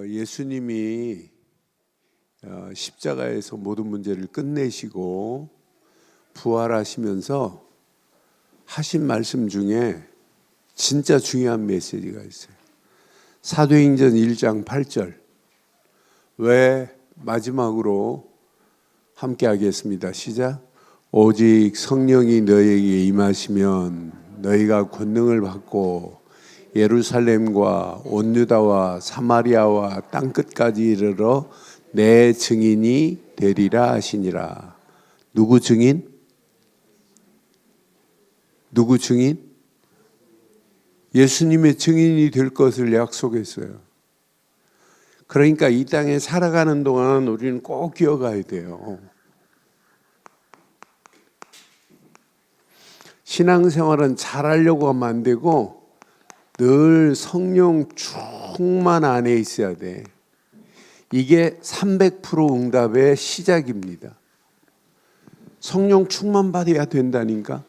예수님이 십자가에서 모든 문제를 끝내시고 부활하시면서 하신 말씀 중에 진짜 중요한 메시지가 있어요. 사도행전 1장 8절. 왜 마지막으로 함께 하겠습니다. 시작. 오직 성령이 너희에게 임하시면 너희가 권능을 받고 예루살렘과 온 유다와 사마리아와 땅끝까지 이르러 내 증인이 되리라 하시니라. 누구 증인? 누구 증인? 예수님의 증인이 될 것을 약속했어요. 그러니까 이 땅에 살아가는 동안 우리는 꼭 기억해야 돼요. 신앙생활은 잘하려고 하면 안 되고 늘 성령 충만 안에 있어야 돼. 이게 300% 응답의 시작입니다. 성령 충만 받아야 된다니까.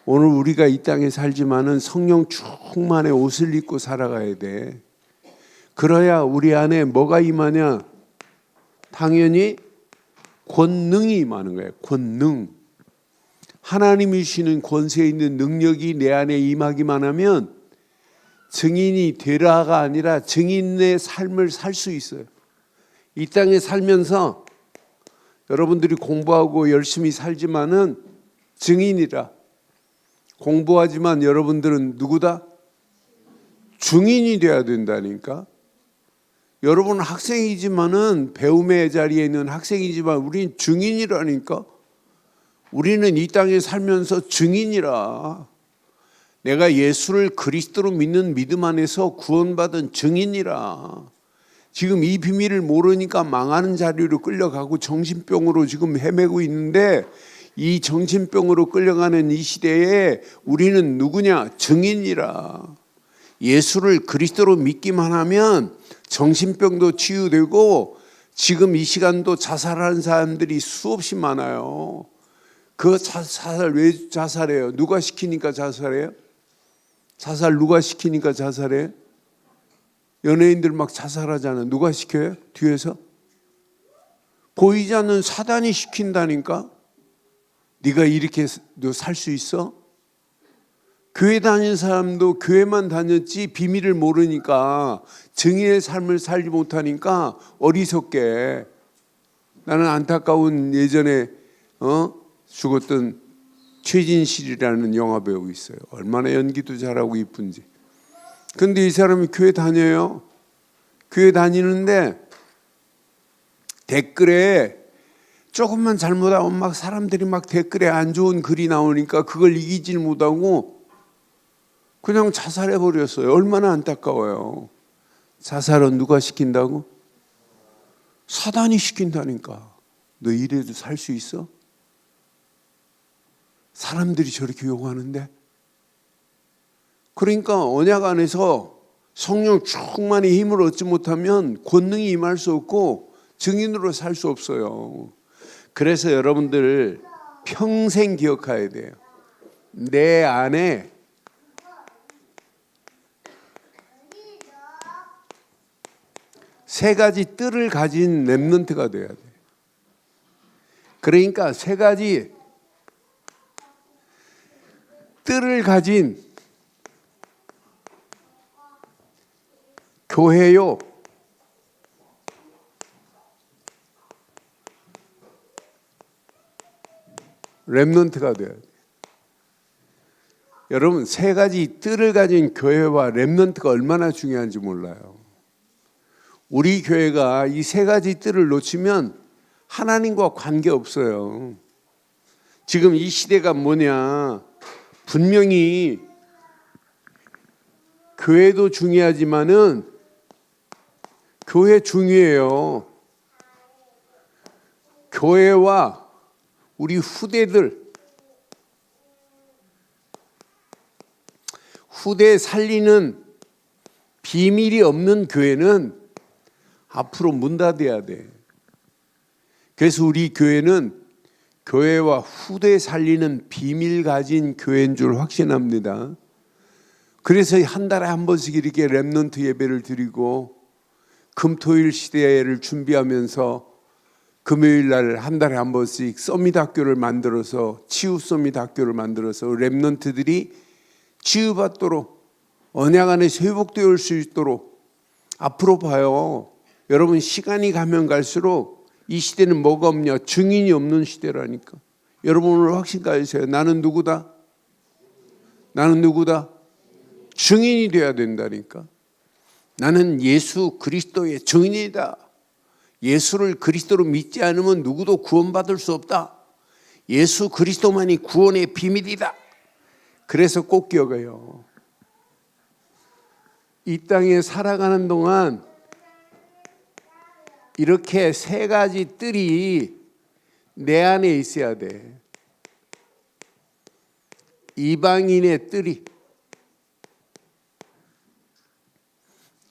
오늘 우리가 이 땅에 살지만은 성령 충만의 옷을 입고 살아가야 돼. 그래야 우리 안에 뭐가 임하냐? 당연히 권능이 임하는 거예요. 권능. 하나님이 주시는 권세 있는 능력이 내 안에 임하기만 하면 증인이 되라가 아니라 증인의 삶을 살 수 있어요. 이 땅에 살면서 여러분들이 공부하고 열심히 살지만은 증인이라. 공부하지만 여러분들은 누구다? 증인이 돼야 된다니까. 여러분은 학생이지만은 배움의 자리에 있는 학생이지만 우린 증인이라니까. 우리는 이 땅에 살면서 증인이라. 내가 예수를 그리스도로 믿는 믿음 안에서 구원받은 증인이라. 지금 이 비밀을 모르니까 망하는 자리로 끌려가고 정신병으로 지금 헤매고 있는데, 이 정신병으로 끌려가는 이 시대에 우리는 누구냐? 증인이라. 예수를 그리스도로 믿기만 하면 정신병도 치유되고 지금 이 시간도 자살하는 사람들이 수없이 많아요. 그 자살 왜 자살해요? 누가 시키니까 자살해요? 자살 누가 시키니까 자살해? 연예인들 막 자살하잖아요. 누가 시켜요? 뒤에서? 보이지 않는 사단이 시킨다니까. 네가 이렇게 너 살 수 있어? 교회 다니는 사람도 교회만 다녔지 비밀을 모르니까 증인의 삶을 살지 못하니까 어리석게. 나는 안타까운 예전에 죽었던 최진실이라는 영화배우 있어요. 얼마나 연기도 잘하고 이쁜지. 근데 이 사람이 교회 다녀요. 교회 다니는데 댓글에 조금만 잘못하면 막 사람들이 막 댓글에 안 좋은 글이 나오니까 그걸 이기질 못하고 그냥 자살해버렸어요. 얼마나 안타까워요. 자살은 누가 시킨다고? 사단이 시킨다니까. 너 이래도 살 수 있어? 사람들이 저렇게 요구하는데. 그러니까 언약 안에서 성령 충만의 힘을 얻지 못하면 권능이 임할 수 없고 증인으로 살 수 없어요. 그래서 여러분들 평생 기억해야 돼요. 내 안에 세 가지 뜰을 가진 렘넌트가 돼야 돼. 그러니까 세 가지 뜰을 가진 교회요. 렘넌트가 돼야 돼. 여러분, 세 가지 뜰을 가진 교회와 렘넌트가 얼마나 중요한지 몰라요. 우리 교회가 이 세 가지 뜰을 놓치면 하나님과 관계없어요. 지금 이 시대가 뭐냐? 분명히 교회도 중요하지만은 교회 중요해요. 교회와 우리 후대 살리는 비밀이 없는 교회는 앞으로 문 닫아야 돼. 그래서 우리 교회는 교회와 후대 살리는 비밀 가진 교회인 줄 확신합니다. 그래서 한 달에 한 번씩 이렇게 렘넌트 예배를 드리고 금토일 시대를 준비하면서 금요일 날 한 달에 한 번씩 서밋 학교를 만들어서 치유 서밋 학교를 만들어서 렘넌트들이 치유받도록 언약 안에서 회복되어 올 수 있도록 앞으로 봐요. 여러분 시간이 가면 갈수록 이 시대는 뭐가 없냐? 증인이 없는 시대라니까. 여러분 오늘 확신 가지세요. 나는 누구다? 나는 누구다? 증인이 돼야 된다니까. 나는 예수 그리스도의 증인이다. 예수를 그리스도로 믿지 않으면 누구도 구원받을 수 없다. 예수 그리스도만이 구원의 비밀이다. 그래서 꼭 기억해요. 이 땅에 살아가는 동안 이렇게 세 가지 뜰이 내 안에 있어야 돼. 이방인의 뜰이.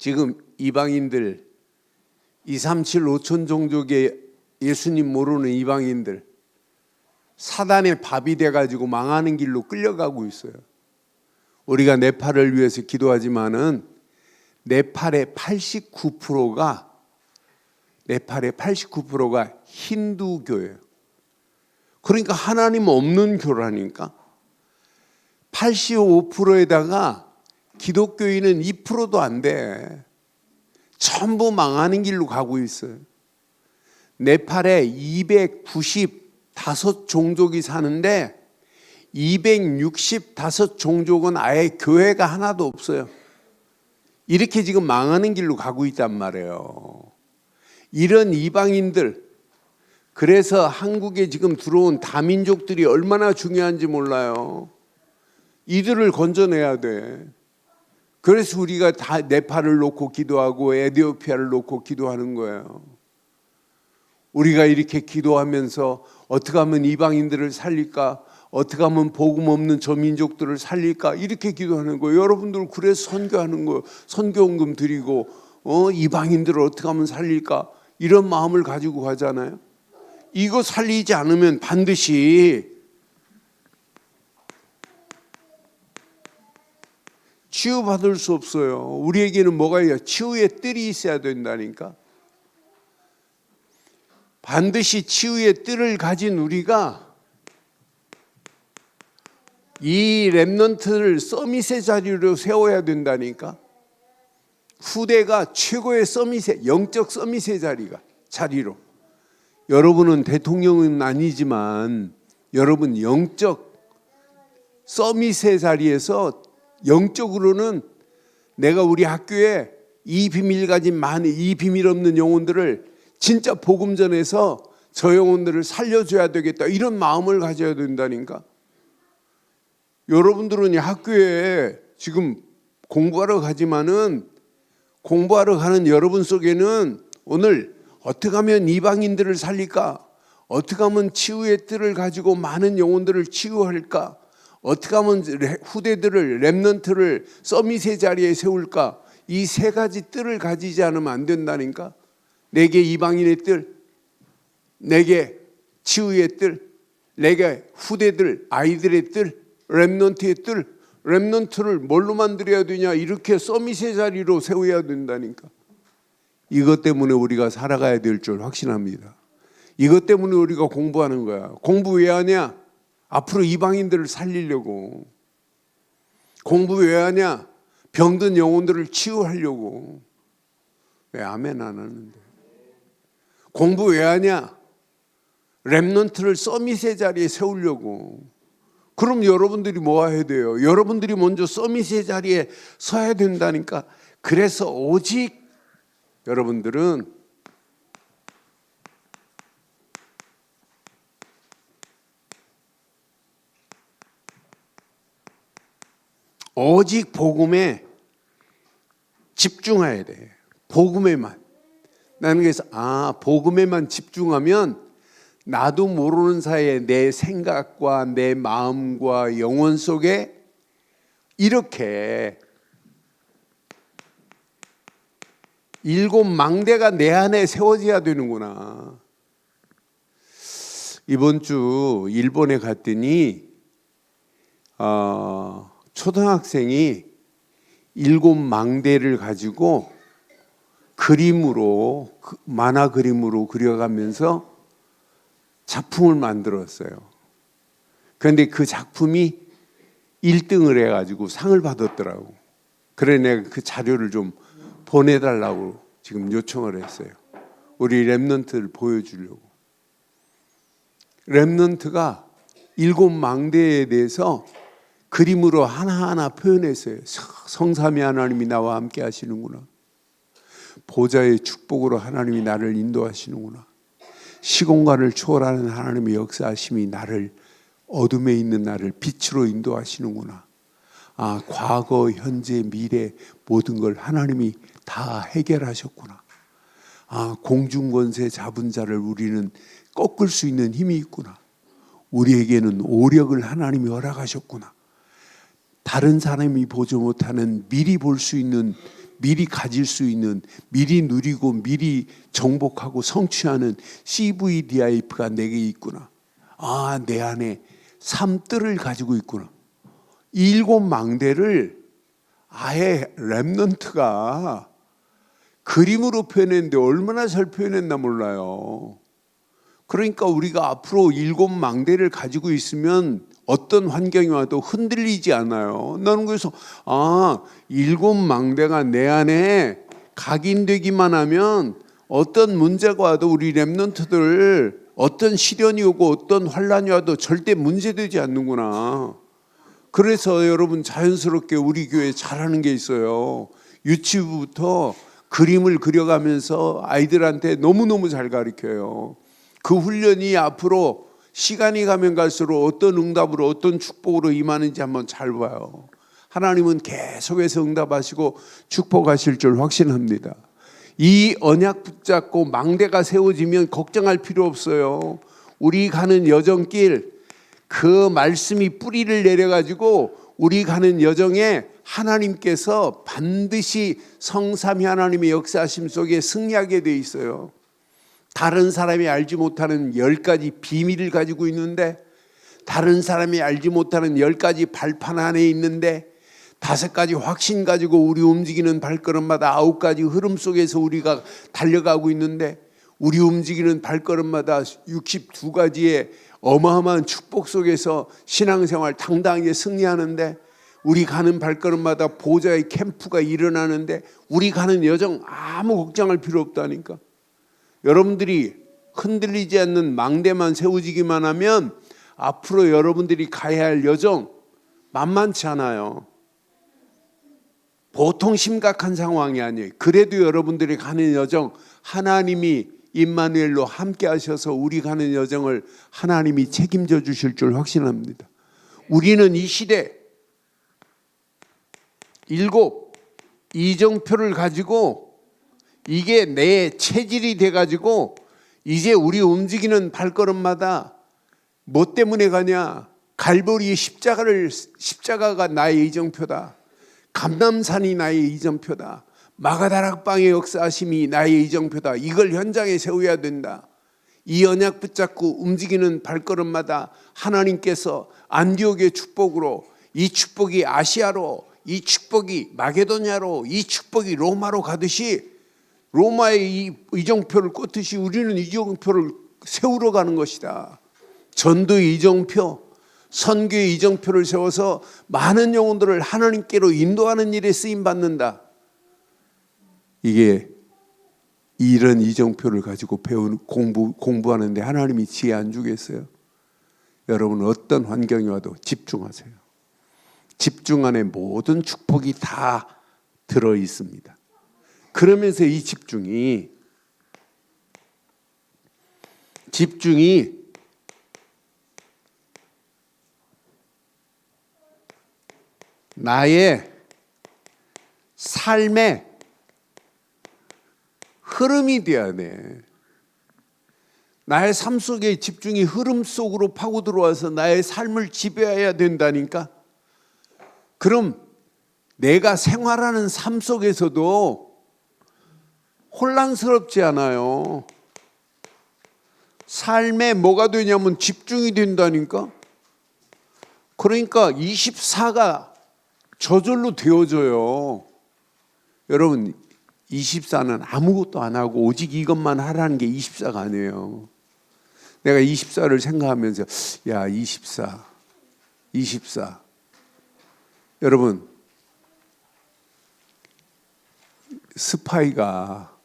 지금 이방인들 237 5천 종족의 예수님 모르는 이방인들 사단의 밥이 돼가지고 망하는 길로 끌려가고 있어요. 우리가 네팔을 위해서 기도하지만은 네팔의 89%가 힌두교예요. 그러니까 하나님 없는 교라니까. 85%에다가 기독교인은 2%도 안 돼. 전부 망하는 길로 가고 있어요. 네팔에 295 종족이 사는데 265 종족은 아예 교회가 하나도 없어요. 이렇게 지금 망하는 길로 가고 있단 말이에요. 이런 이방인들, 그래서 한국에 지금 들어온 다민족들이 얼마나 중요한지 몰라요. 이들을 건져내야 돼. 그래서 우리가 다 네팔을 놓고 기도하고 에티오피아를 놓고 기도하는 거예요. 우리가 이렇게 기도하면서 어떻게 하면 이방인들을 살릴까? 어떻게 하면 복음 없는 저 민족들을 살릴까? 이렇게 기도하는 거예요. 여러분들 그래서 선교하는 거예요. 선교원금 드리고 이방인들을 어떻게 하면 살릴까? 이런 마음을 가지고 가잖아요. 이거 살리지 않으면 반드시 치유받을 수 없어요. 우리에게는 뭐가 있어요? 치유의 뜰이 있어야 된다니까. 반드시 치유의 뜰을 가진 우리가 이 렘넌트를 서밋의 자리로 세워야 된다니까. 후대가 최고의 서밋의 영적 서밋의 자리로. 여러분은 대통령은 아니지만 여러분 영적 서밋의 자리에서 영적으로는 내가 우리 학교에 이 비밀 가진 많은 이 비밀 없는 영혼들을 진짜 복음 전해서 저 영혼들을 살려줘야 되겠다, 이런 마음을 가져야 된다니까. 여러분들은 이 학교에 지금 공부하러 가지만은 공부하러 가는 여러분 속에는 오늘 어떻게 하면 이방인들을 살릴까? 어떻게 하면 치유의 뜰을 가지고 많은 영혼들을 치유할까? 어떻게 하면 후대들을 렘넌트를 서밋의 자리에 세울까? 이 세 가지 뜰을 가지지 않으면 안 된다니까. 내게 이방인의 뜰, 내게 치유의 뜰, 내게 후대들 아이들의 뜰, 렘넌트의 뜰. 렘넌트를 뭘로 만들어야 되냐? 이렇게 서밋의 자리로 세워야 된다니까. 이것 때문에 우리가 살아가야 될 줄 확신합니다. 이것 때문에 우리가 공부하는 거야. 공부 왜 하냐? 앞으로 이방인들을 살리려고. 공부 왜 하냐? 병든 영혼들을 치유하려고. 왜 아멘 안 하는데? 공부 왜 하냐? 렘넌트를 서밋의 자리에 세우려고. 그럼 여러분들이 뭐 해야 돼요? 여러분들이 먼저 서밋의 자리에 서야 된다니까. 그래서 오직 여러분들은 오직 복음에 집중해야 돼. 복음에만. 나는 그래서 복음에만 집중하면 나도 모르는 사이에 내 생각과 내 마음과 영혼 속에 이렇게 7 망대가 내 안에 세워져야 되는구나. 이번 주 일본에 갔더니 초등학생이 7 망대를 가지고 그 그림으로 만화 그림으로 그려가면서 작품을 만들었어요. 그런데 그 작품이 1등을 해가지고 상을 받았더라고. 그래 내가 그 자료를 좀 보내달라고 지금 요청을 했어요. 우리 랩넌트를 보여주려고. 랩넌트가 7망대에 대해서 그림으로 하나하나 표현했어요. 성삼위 하나님이 나와 함께 하시는구나. 보좌의 축복으로 하나님이 나를 인도하시는구나. 시공간을 초월하는 하나님의 역사하심이 나를 어둠에 있는 나를 빛으로 인도하시는구나. 아, 과거, 현재, 미래 모든 걸 하나님이 다 해결하셨구나. 아, 공중권세 잡은 자를 우리는 꺾을 수 있는 힘이 있구나. 우리에게는 오력을 하나님이 허락하셨구나. 다른 사람이 보지 못하는 미리 볼 수 있는, 미리 가질 수 있는, 미리 누리고 미리 정복하고 성취하는 CVDIP가 내게 있구나. 아, 내 안에 삶뜰을 가지고 있구나. 7망대를 아예 랩넌트가 그림으로 표현했는데 얼마나 잘 표현했나 몰라요. 그러니까 우리가 앞으로 7망대를 가지고 있으면 어떤 환경이 와도 흔들리지 않아요. 나는 그래서 7망대가 내 안에 각인되기만 하면 어떤 문제가 와도 우리 랩넌트들 어떤 시련이 오고 어떤 환란이 와도 절대 문제되지 않는구나. 그래서 여러분 자연스럽게 우리 교회 잘하는 게 있어요. 유치부부터 그림을 그려가면서 아이들한테 너무너무 잘 가르쳐요. 그 훈련이 앞으로 시간이 가면 갈수록 어떤 응답으로 어떤 축복으로 임하는지 한번 잘 봐요. 하나님은 계속해서 응답하시고 축복하실 줄 확신합니다. 이 언약 붙잡고 망대가 세워지면 걱정할 필요 없어요. 우리 가는 여정길 그 말씀이 뿌리를 내려가지고 우리 가는 여정에 하나님께서 반드시 성삼위 하나님의 역사하심 속에 승리하게 돼 있어요. 다른 사람이 알지 못하는 10가지 비밀을 가지고 있는데, 다른 사람이 알지 못하는 10가지 발판 안에 있는데, 5가지 확신 가지고 우리 움직이는 발걸음마다 9가지 흐름 속에서 우리가 달려가고 있는데, 우리 움직이는 발걸음마다 62가지의 어마어마한 축복 속에서 신앙생활 당당하게 승리하는데, 우리 가는 발걸음마다 보좌의 캠프가 일어나는데 우리 가는 여정 아무 걱정할 필요 없다니까. 여러분들이 흔들리지 않는 망대만 세워지기만 하면 앞으로 여러분들이 가야 할 여정 만만치 않아요. 보통 심각한 상황이 아니에요. 그래도 여러분들이 가는 여정 하나님이 임마누엘로 함께 하셔서 우리 가는 여정을 하나님이 책임져 주실 줄 확신합니다. 우리는 이 시대 7 이정표를 가지고 이게 내 체질이 돼가지고 이제 우리 움직이는 발걸음마다 뭐 때문에 가냐? 갈보리의 십자가가 나의 이정표다. 감람산이 나의 이정표다. 마가다락방의 역사하심이 나의 이정표다. 이걸 현장에 세워야 된다. 이 언약 붙잡고 움직이는 발걸음마다 하나님께서 안디옥의 축복으로, 이 축복이 아시아로, 이 축복이 마게도냐로, 이 축복이 로마로 가듯이 로마의 이 이정표를 꽂듯이 우리는 이정표를 세우러 가는 것이다. 전도의 이정표, 선교의 이정표를 세워서 많은 영혼들을 하나님께로 인도하는 일에 쓰임받는다. 이게 이런 이정표를 가지고 공부하는데 하나님이 지혜 안 주겠어요? 여러분 어떤 환경이 와도 집중하세요. 집중 안에 모든 축복이 다 들어 있습니다. 그러면서 이 집중이 나의 삶의 흐름이 돼야 돼. 나의 삶 속에 집중이 흐름 속으로 파고 들어와서 나의 삶을 지배해야 된다니까. 그럼 내가 생활하는 삶 속에서도 혼란스럽지 않아요. 삶에 뭐가 되냐면 집중이 된다니까. 그러니까 24가 저절로 되어져요. 여러분 24는 아무것도 안 하고 오직 이것만 하라는 게 24가 아니에요. 내가 24를 생각하면서 야 24 여러분 스파이가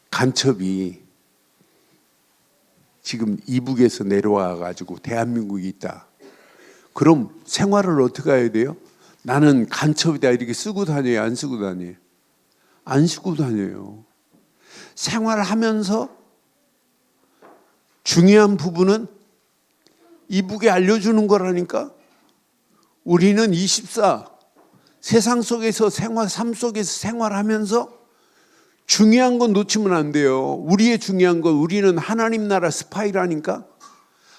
간첩이 지금 이북에서 내려와 가지고 대한민국에 있다. 그럼 생활을 어떻게 해야 돼요? 나는 간첩이다 이렇게 쓰고 다녀요? 안 쓰고 다녀요? 안 쓰고 다녀요. 생활하면서 중요한 부분은 이북에 알려주는 거라니까. 우리는 24 세상 속에서 삶 속에서 생활하면서 중요한 건 놓치면 안 돼요. 우리의 중요한 건 우리는 하나님 나라 스파이라니까.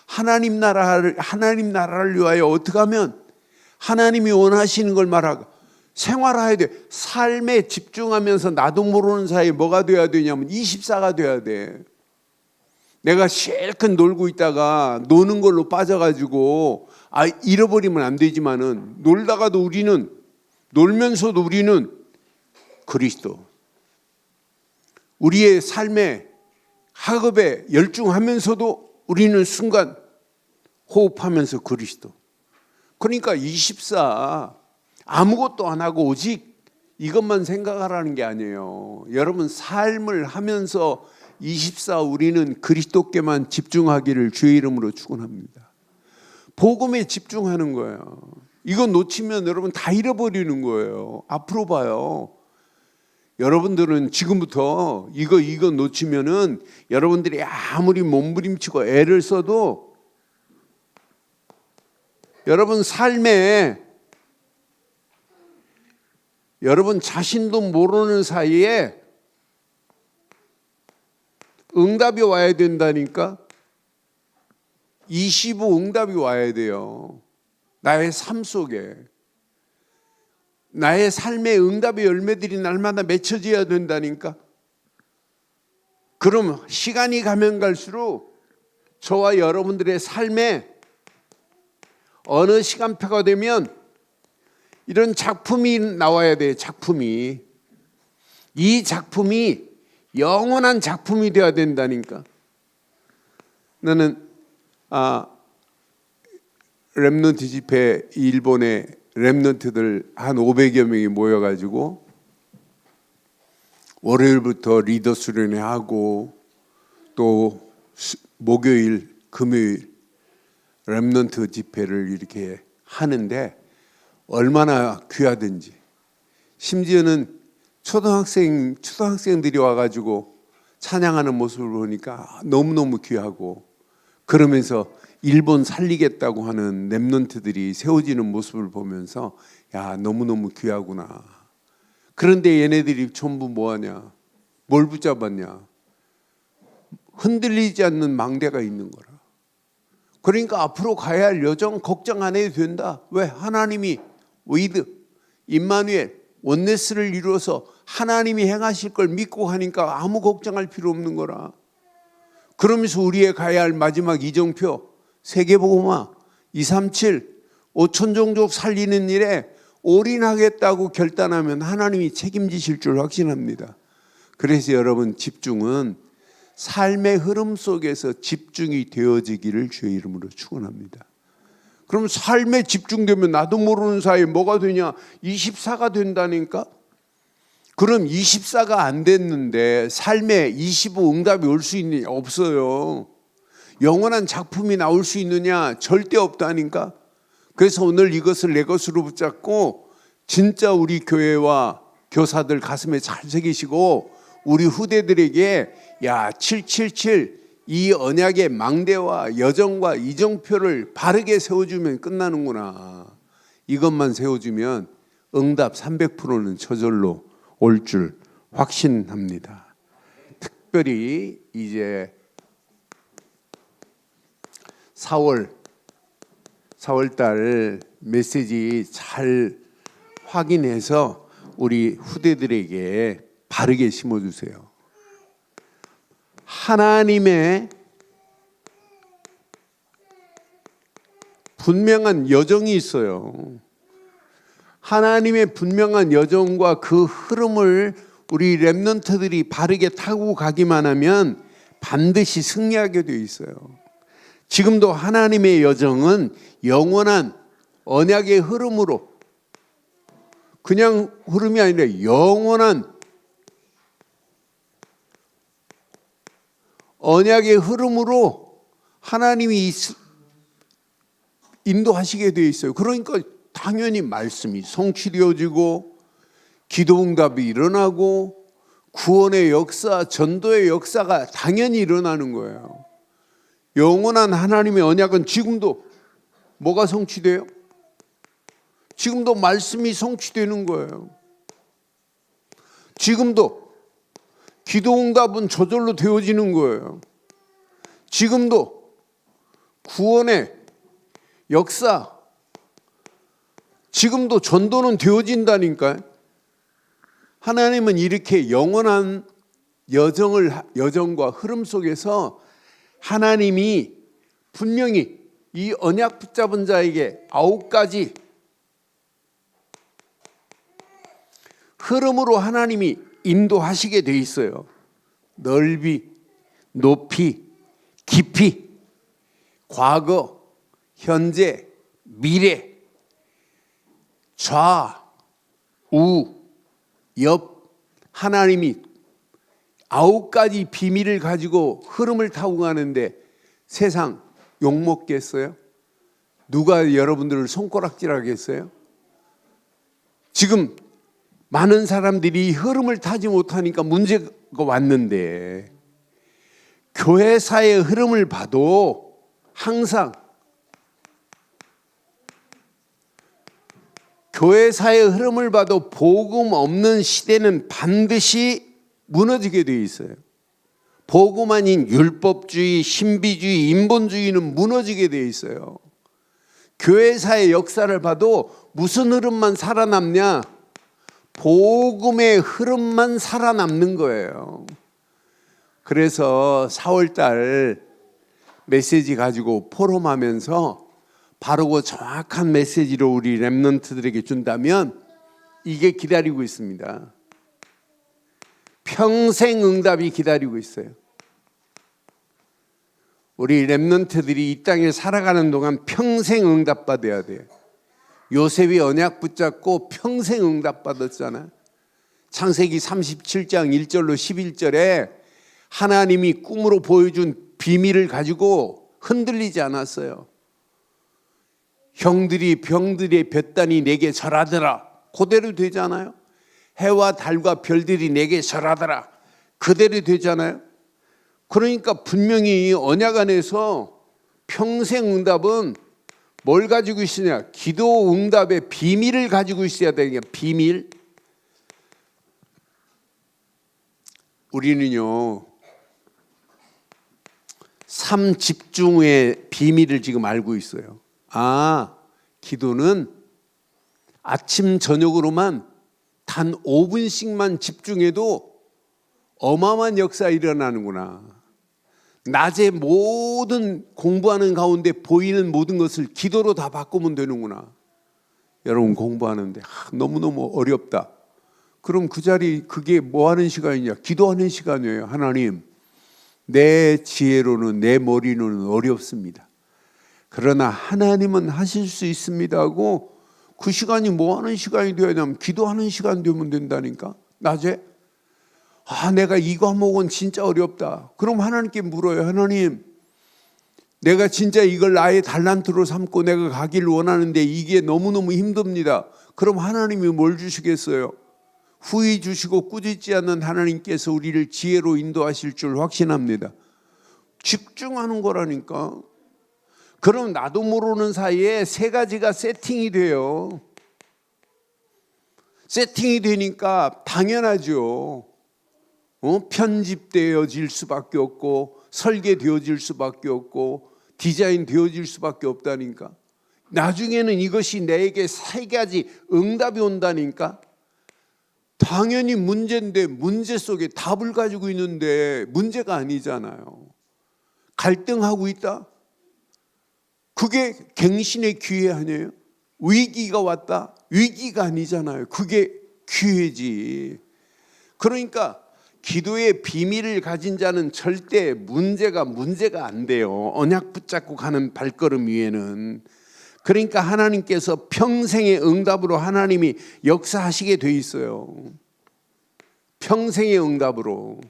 하나님 나라를 위하여 어떻게 하면 하나님이 원하시는 걸 말하고 생활해야 돼. 삶에 집중하면서 나도 모르는 사이에 뭐가 돼야 되냐면 24가 돼야 돼. 내가 실컷 놀고 있다가 노는 걸로 빠져가지고 잃어버리면 안 되지만은 놀다가도 놀면서도 우리는 그리스도. 우리의 삶에 학업에 열중하면서도 우리는 순간 호흡하면서 그리스도. 그러니까 24 아무것도 안 하고 오직 이것만 생각하라는 게 아니에요. 여러분 삶을 하면서 24 우리는 그리스도께만 집중하기를 주의 이름으로 축원합니다. 복음에 집중하는 거예요. 이거 놓치면 여러분 다 잃어버리는 거예요. 앞으로 봐요. 여러분들은 지금부터 이거 놓치면은 여러분들이 아무리 몸부림치고 애를 써도 여러분 삶에 여러분 자신도 모르는 사이에 응답이 와야 된다니까. 25 응답이 와야 돼요. 나의 삶 속에 나의 삶의 응답의 열매들이 날마다 맺혀져야 된다니까. 그럼 시간이 가면 갈수록 저와 여러분들의 삶에 어느 시간표가 되면 이런 작품이 나와야 돼요. 작품이. 이 작품이 영원한 작품이 되어야 된다니까. 나는 렘넌트 집회 일본의 렘넌트들 한 500여 명이 모여가지고 월요일부터 리더 수련회 하고 또 목요일, 금요일 렘넌트 집회를 이렇게 하는데 얼마나 귀하든지. 심지어는 초등학생들이 와가지고 찬양하는 모습을 보니까 너무너무 귀하고, 그러면서 일본 살리겠다고 하는 렘넌트들이 세워지는 모습을 보면서 야 너무너무 귀하구나. 그런데 얘네들이 전부 뭐하냐? 뭘 붙잡았냐? 흔들리지 않는 망대가 있는 거라. 그러니까 앞으로 가야 할 여정 걱정 안 해도 된다. 왜? 하나님이 위드 임마누엘 원네스를 이루어서 하나님이 행하실 걸 믿고 가니까 아무 걱정할 필요 없는 거라. 그러면서 우리의 가야 할 마지막 이정표 세계복음화 237 5천종족 살리는 일에 올인하겠다고 결단하면 하나님이 책임지실 줄 확신합니다. 그래서 여러분 집중은 삶의 흐름 속에서 집중이 되어지기를 주의 이름으로 축원합니다. 그럼 삶에 집중되면 나도 모르는 사이에 뭐가 되냐? 24가 된다니까? 그럼 24가 안 됐는데 삶에 25 응답이 올 수 있느냐? 없어요. 영원한 작품이 나올 수 있느냐? 절대 없다니까? 그래서 오늘 이것을 내 것으로 붙잡고 진짜 우리 교회와 교사들 가슴에 잘 새기시고 우리 후대들에게 야 777 이 언약의 망대와 여정과 이정표를 바르게 세워주면 끝나는구나. 이것만 세워주면 응답 300%는 저절로 올 줄 확신합니다. 특별히 이제 4월달 메시지 잘 확인해서 우리 후대들에게 바르게 심어주세요. 하나님의 분명한 여정이 있어요. 하나님의 분명한 여정과 그 흐름을 우리 렘넌트들이 바르게 타고 가기만 하면 반드시 승리하게 돼 있어요. 지금도 하나님의 여정은 영원한 언약의 흐름으로, 그냥 흐름이 아니라 영원한 언약의 흐름으로 하나님이 인도하시게 되어 있어요. 그러니까 당연히 말씀이 성취되어지고 기도응답이 일어나고 구원의 역사, 전도의 역사가 당연히 일어나는 거예요. 영원한 하나님의 언약은 지금도 뭐가 성취돼요? 지금도 말씀이 성취되는 거예요. 지금도 기도응답은 저절로 되어지는 거예요. 지금도 구원의 역사, 지금도 전도는 되어진다니까요. 하나님은 이렇게 영원한 여정과 흐름 속에서 하나님이 분명히 이 언약 붙잡은 자에게 9가지 흐름으로 하나님이 인도하시게 돼 있어요. 넓이, 높이, 깊이, 과거, 현재, 미래, 좌, 우, 옆, 하나님이 9가지 비밀을 가지고 흐름을 타고 가는데 세상 욕먹겠어요? 누가 여러분들을 손가락질하겠어요? 지금 많은 사람들이 흐름을 타지 못하니까 문제가 왔는데, 교회사의 흐름을 봐도 항상 교회사의 흐름을 봐도 복음 없는 시대는 반드시 무너지게 되어 있어요. 복음 아닌 율법주의, 신비주의, 인본주의는 무너지게 되어 있어요. 교회사의 역사를 봐도 무슨 흐름만 살아남냐? 복음의 흐름만 살아남는 거예요. 그래서 4월달 메시지 가지고 포럼하면서 바르고 정확한 메시지로 우리 렘넌트들에게 준다면 이게 기다리고 있습니다. 평생 응답이 기다리고 있어요. 우리 렘넌트들이 이 땅에 살아가는 동안 평생 응답받아야 돼요. 요셉이 언약 붙잡고 평생 응답받았잖아요. 창세기 37장 1절로 11절에 하나님이 꿈으로 보여준 비밀을 가지고 흔들리지 않았어요. 형들이 병들이 볕단이 내게 절하더라. 그대로 되잖아요. 해와 달과 별들이 내게 절하더라. 그대로 되잖아요. 그러니까 분명히 언약 안에서 평생 응답은 뭘 가지고 있으냐? 기도 응답의 비밀을 가지고 있어야 되냐? 비밀. 우리는요, 삶 집중의 비밀을 지금 알고 있어요. 기도는 아침 저녁으로만 단 5분씩만 집중해도 어마어마한 역사 일어나는구나. 낮에 모든 공부하는 가운데 보이는 모든 것을 기도로 다 바꾸면 되는구나. 여러분 공부하는데 너무너무 어렵다. 그럼 그 자리 그게 뭐 하는 시간이냐? 기도하는 시간이에요. 하나님, 내 지혜로는 내 머리로는 어렵습니다. 그러나 하나님은 하실 수 있습니다 하고 그 시간이 뭐 하는 시간이 되어야 되냐면 기도하는 시간 되면 된다니까. 낮에 내가 이 과목은 진짜 어렵다. 그럼 하나님께 물어요. 하나님, 내가 진짜 이걸 나의 달란트로 삼고 내가 가기를 원하는데 이게 너무너무 힘듭니다. 그럼 하나님이 뭘 주시겠어요? 후히 주시고 꾸짖지 않는 하나님께서 우리를 지혜로 인도하실 줄 확신합니다. 집중하는 거라니까. 그럼 나도 모르는 사이에 3가지가 세팅이 돼요. 세팅이 되니까 당연하죠. 편집되어질 수밖에 없고 설계되어질 수밖에 없고 디자인되어질 수밖에 없다니까. 나중에는 이것이 내게 3가지 응답이 온다니까. 당연히 문제인데 문제 속에 답을 가지고 있는데 문제가 아니잖아요. 갈등하고 있다? 그게 갱신의 기회 아니에요? 위기가 왔다? 위기가 아니잖아요. 그게 기회지. 그러니까 기도의 비밀을 가진 자는 절대 문제가 안 돼요. 언약 붙잡고 가는 발걸음 위에는. 그러니까 하나님께서 평생의 응답으로 하나님이 역사하시게 돼 있어요. 평생의 응답으로.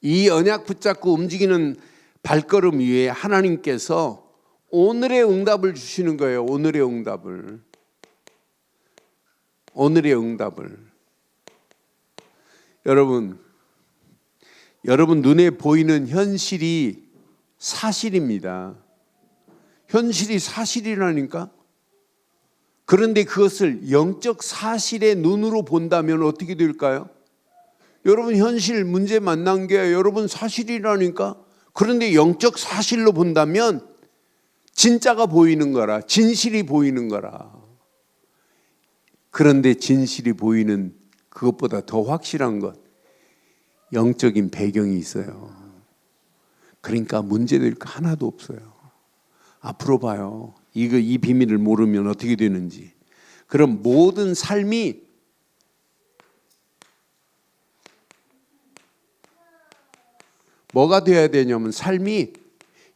이 언약 붙잡고 움직이는 발걸음 위에 하나님께서 오늘의 응답을 주시는 거예요. 오늘의 응답을. 오늘의 응답을. 여러분 눈에 보이는 현실이 사실입니다. 현실이 사실이라니까. 그런데 그것을 영적 사실의 눈으로 본다면 어떻게 될까요? 여러분 현실 문제 만난 게 여러분 사실이라니까. 그런데 영적 사실로 본다면 진짜가 보이는 거라. 진실이 보이는 거라. 그런데 진실이 보이는 그것보다 더 확실한 것, 영적인 배경이 있어요. 그러니까 문제될 거 하나도 없어요. 앞으로 봐요. 이 비밀을 모르면 어떻게 되는지. 그럼 모든 삶이 뭐가 돼야 되냐면 삶이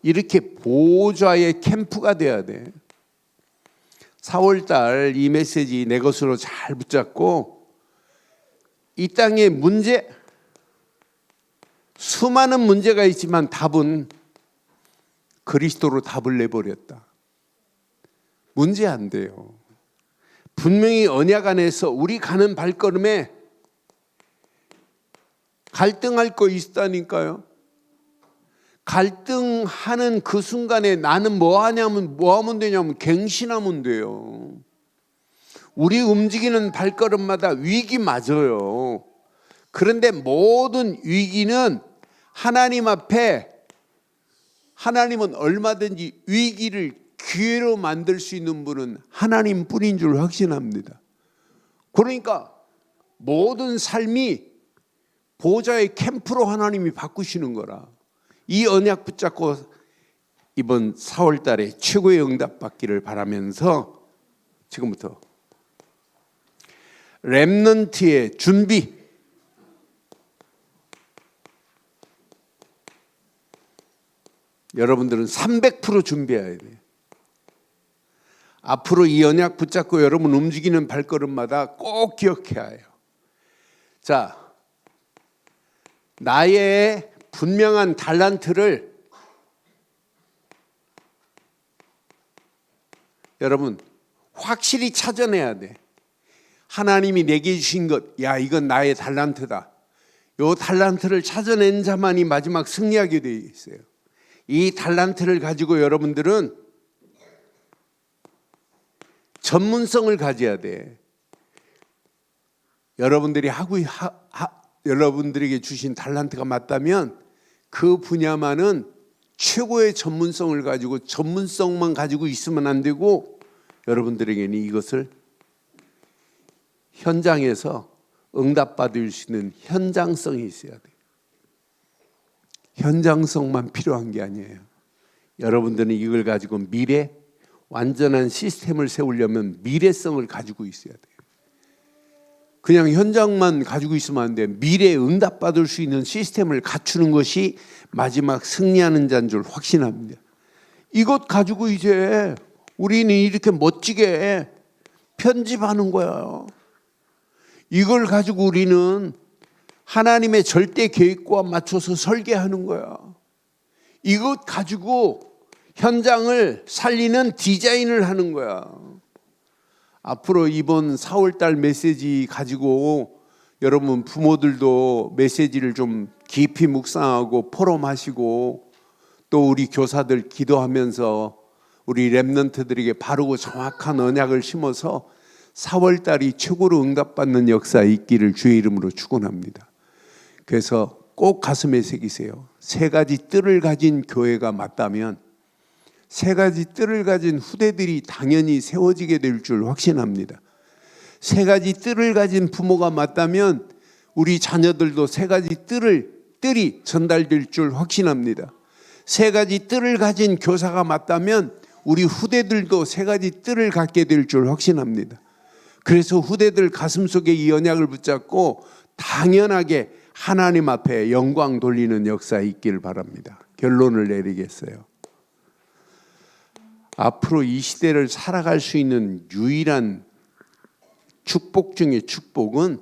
이렇게 보좌의 캠프가 돼야 돼. 4월달 이 메시지 내 것으로 잘 붙잡고 이 땅의 문제, 수많은 문제가 있지만 답은 그리스도로 답을 내버렸다. 문제 안 돼요. 분명히 언약 안에서 우리 가는 발걸음에 갈등할 거 있다니까요. 갈등하는 그 순간에 나는 뭐 하면 되냐면 갱신하면 돼요. 우리 움직이는 발걸음마다 위기 맞아요. 그런데 모든 위기는 하나님 앞에 하나님은 얼마든지 위기를 기회로 만들 수 있는 분은 하나님 뿐인 줄 확신합니다. 그러니까 모든 삶이 보좌의 캠프로 하나님이 바꾸시는 거라. 이 언약 붙잡고 이번 4월 달에 최고의 응답 받기를 바라면서 지금부터 렘넌트의 준비, 여러분들은 300% 준비해야 돼요. 앞으로 이 언약 붙잡고 여러분 움직이는 발걸음마다 꼭 기억해야 해요. 자, 나의 분명한 달란트를 여러분 확실히 찾아내야 돼. 하나님이 내게 주신 것, 야 이건 나의 달란트다. 이 달란트를 찾아낸 자만이 마지막 승리하게 되어 있어요. 이 달란트를 가지고 여러분들은 전문성을 가져야 돼. 여러분들에게 주신 달란트가 맞다면 그 분야만은 최고의 전문성을 가지고 전문성만 가지고 있으면 안 되고 여러분들에게는 이것을 현장에서 응답받을 수 있는 현장성이 있어야 돼요. 현장성만 필요한 게 아니에요. 여러분들은 이걸 가지고 미래 완전한 시스템을 세우려면 미래성을 가지고 있어야 돼요. 그냥 현장만 가지고 있으면 안 돼요. 미래에 응답받을 수 있는 시스템을 갖추는 것이 마지막 승리하는 자인 줄 확신합니다. 이것 가지고 이제 우리는 이렇게 멋지게 편집하는 거야. 이걸 가지고 우리는 하나님의 절대 계획과 맞춰서 설계하는 거야. 이것 가지고 현장을 살리는 디자인을 하는 거야. 앞으로 이번 4월달 메시지 가지고 여러분 부모들도 메시지를 좀 깊이 묵상하고 포럼하시고 또 우리 교사들 기도하면서 우리 렘넌트들에게 바르고 정확한 언약을 심어서 4월달이 최고로 응답받는 역사에 있기를 주의 이름으로 축원합니다. 그래서 꼭 가슴에 새기세요. 세 가지 뜰을 가진 교회가 맞다면 세 가지 뜰을 가진 후대들이 당연히 세워지게 될 줄 확신합니다. 세 가지 뜰을 가진 부모가 맞다면 우리 자녀들도 세 가지 뜰이 전달될 줄 확신합니다. 세 가지 뜰을 가진 교사가 맞다면 우리 후대들도 세 가지 뜰을 갖게 될 줄 확신합니다. 그래서 후대들 가슴속에 이 언약을 붙잡고 당연하게 하나님 앞에 영광 돌리는 역사 있길 바랍니다. 결론을 내리겠어요. 앞으로 이 시대를 살아갈 수 있는 유일한 축복 중에 축복은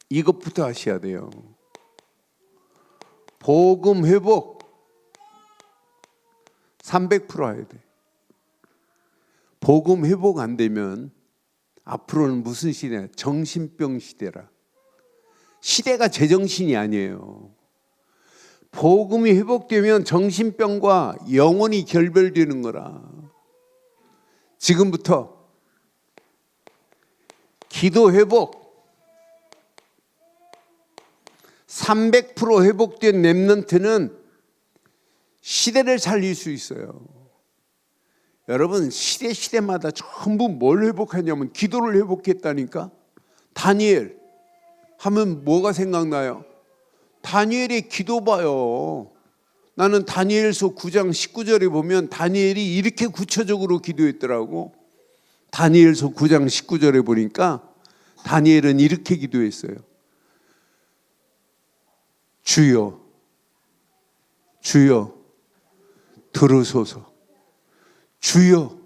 이것부터 하셔야 돼요. 복음 회복 300% 해야 돼. 복음 회복 안 되면 앞으로는 무슨 시대냐? 정신병 시대라. 시대가 제정신이 아니에요. 복음이 회복되면 정신병과 영혼이 결별되는 거라. 지금부터 기도 회복 300% 회복된 렘넌트는 시대를 살릴 수 있어요. 여러분, 시대마다 전부 뭘 회복하냐면 기도를 회복했다니까. 다니엘 하면 뭐가 생각나요? 다니엘의 기도 봐요. 나는 다니엘서 9장 19절에 보면 다니엘이 이렇게 구체적으로 기도했더라고. 다니엘서 9장 19절에 보니까 다니엘은 이렇게 기도했어요. 주여, 주여 들으소서. 주여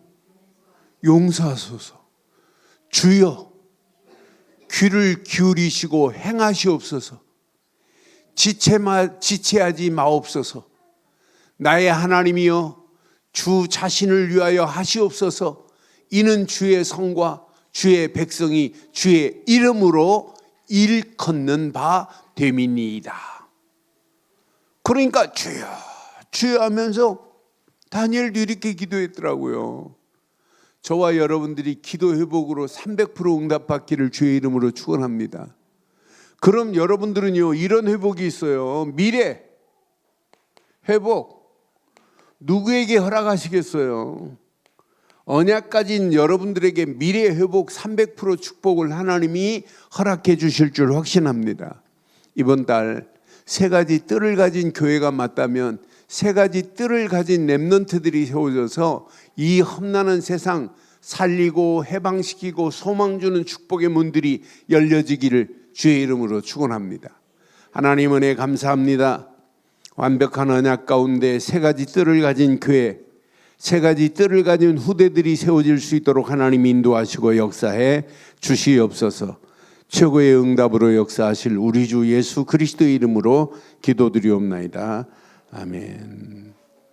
용서하소서. 주여 귀를 기울이시고 행하시옵소서. 지체하지 마옵소서. 나의 하나님이여 주 자신을 위하여 하시옵소서. 이는 주의 성과 주의 백성이 주의 이름으로 일컫는 바 됨이니이다. 그러니까 주여 주여 하면서 다니엘도 이렇게 기도했더라고요. 저와 여러분들이 기도 회복으로 300% 응답받기를 주의 이름으로 축원합니다. 그럼 여러분들은요, 이런 회복이 있어요. 미래 회복 누구에게 허락하시겠어요? 언약 가진 여러분들에게 미래 회복 300% 축복을 하나님이 허락해 주실 줄 확신합니다. 이번 달 세 가지 뜰을 가진 교회가 맞다면 세 가지 뜰을 가진 렘넌트들이 세워져서 이 험난한 세상 살리고 해방시키고 소망 주는 축복의 문들이 열려지기를 주의 이름으로 축원합니다. 하나님 은혜 감사합니다. 완벽한 언약 가운데 세 가지 뜰을 가진 교회, 세 가지 뜰을 가진 후대들이 세워질 수 있도록 하나님 인도하시고 역사해 주시옵소서. 최고의 응답으로 역사하실 우리 주 예수 그리스도의 이름으로 기도드리옵나이다. 아멘.